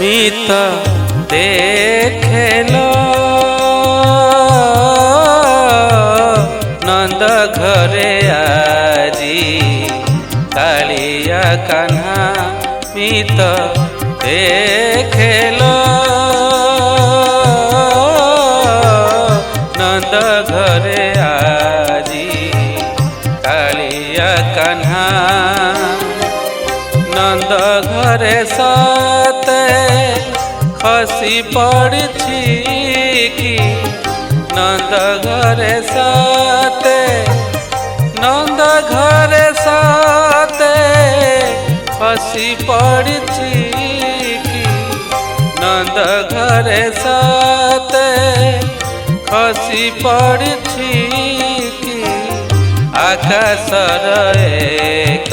मित देखेलो नंद घरे आजी कालिया कान्हा मित देखेलो नंद घरे आजी कालिया कान्हा नंद घरे सते खसी पड़ी कि नंद घरे सते नंद घरे सते खसी पड़ी कि नंद घरे सते खसी पड़ी कि आकाशर एक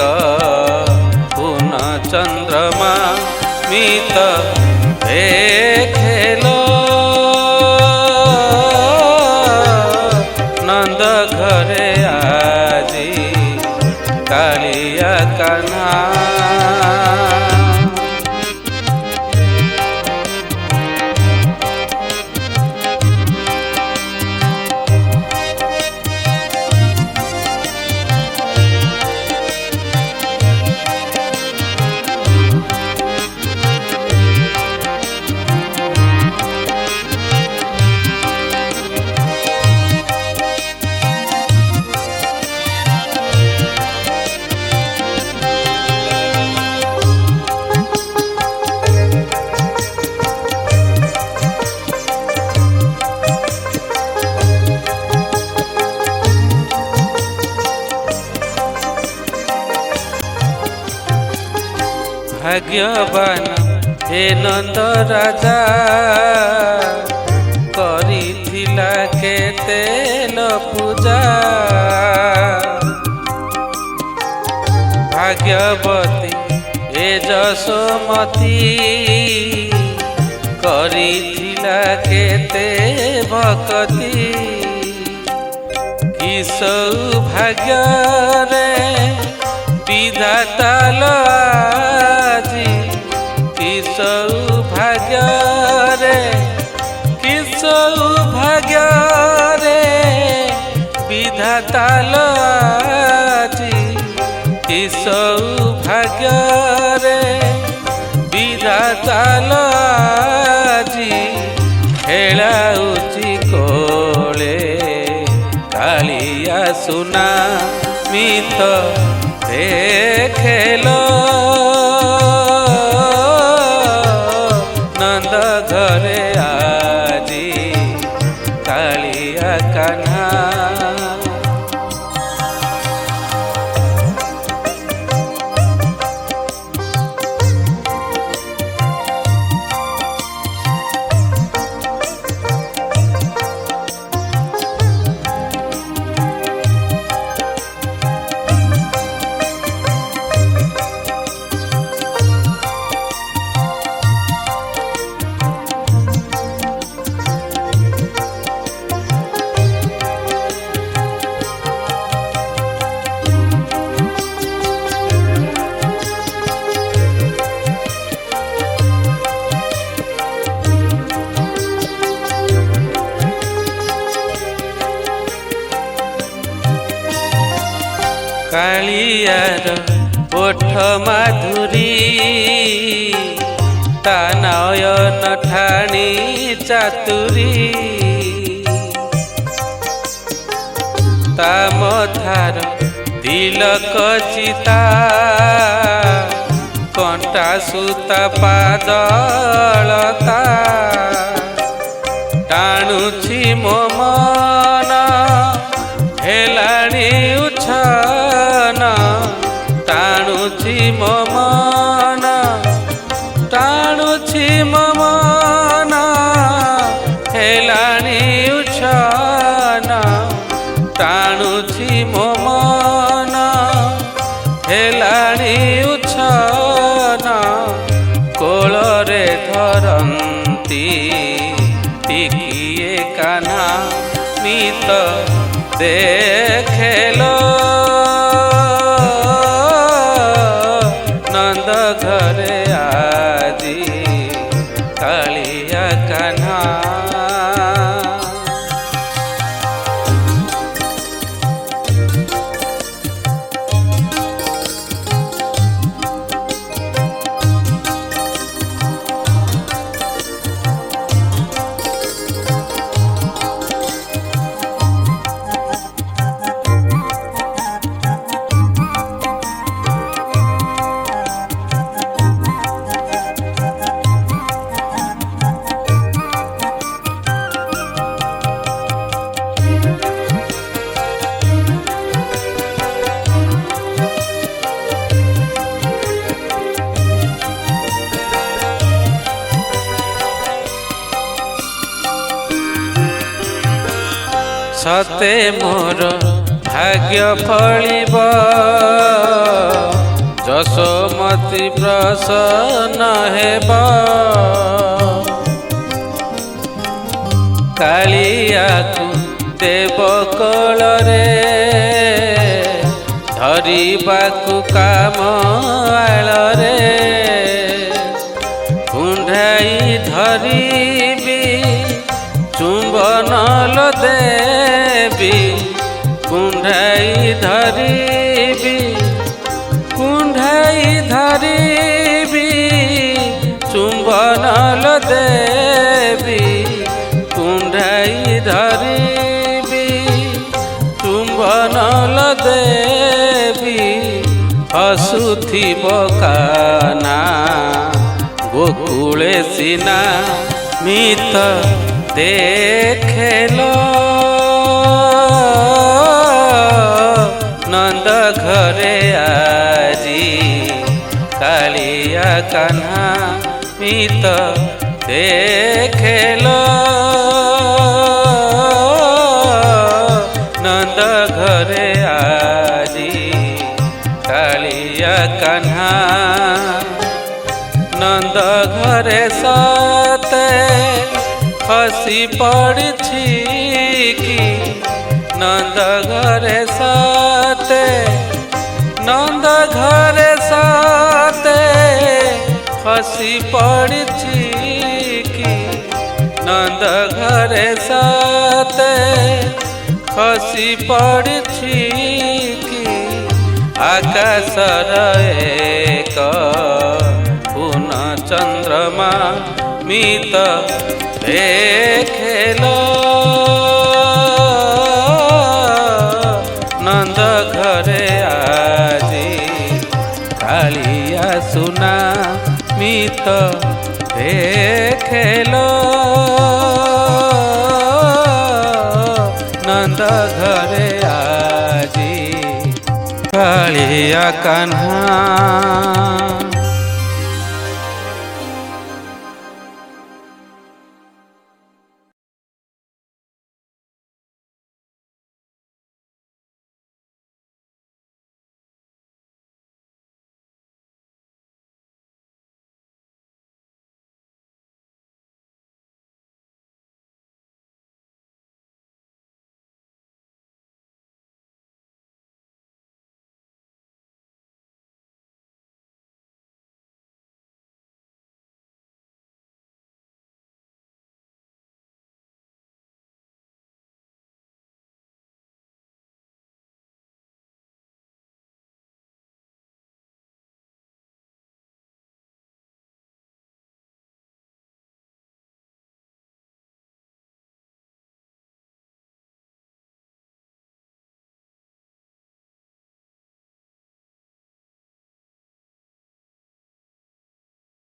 चंद्रमा मित देखेलो नंद घरे आजी कालिया कान्हा भाग्यवान हे नंद राजा करिथिला केते पूजा भाग्यवती हे जशोमती करिथिला केते भक्ति कि सौभाग्य रे विधाता आजी कि सौभाग्य रे कि सौभाग्य रे विधाता आजी कि सौभाग्य रे विधाता आजी हेलाउची कोले कालिया सुना मित देखेलो नंद घरे आजी कालिया कान्हा कालियार ओठ माधुरी ता नयन ठाणी चातुरी ता मथार तिलक चिता कंटा सूता पादलता टाणुछि मो मन हेलाणी उछन टाणुछि मो मन टाणुछि मो मन हेलाणी उछन टाणुछि मो मन हेलाणी उछन कोଳରେ धरती टिकिए कान्हा मित देखेलो नंद घरे आजी सते मोर भाग्य फलिब जशोमती प्रसन्न हेब कालियाकु देव कोଳରେ धरिबाकु काम आଳରେ कुंढाई धरिबी चुंबन लो देवी कुंढाई धरिबी चुंबन लो देवी कुंढाई धरिबी चुंबन लो देवी हसुथिब काना गोकुले सिना मित देखेलो नंद घरे आजी कालिया कान्हा मित देखेलो नंद घरे आजी कालिया कान्हा नंद घरे साते खसी पड़ी कि नंद घरे साते नंद घरे साते खसी पड़ी कि नंद घरे साते खसी पड़ी कि आकाशर एक पूर्ण चंद्रमा मित देखेलो नंद घरे आजी कालिया सुना मित देखेलो नंद घरे आजी कालिया कान्हा।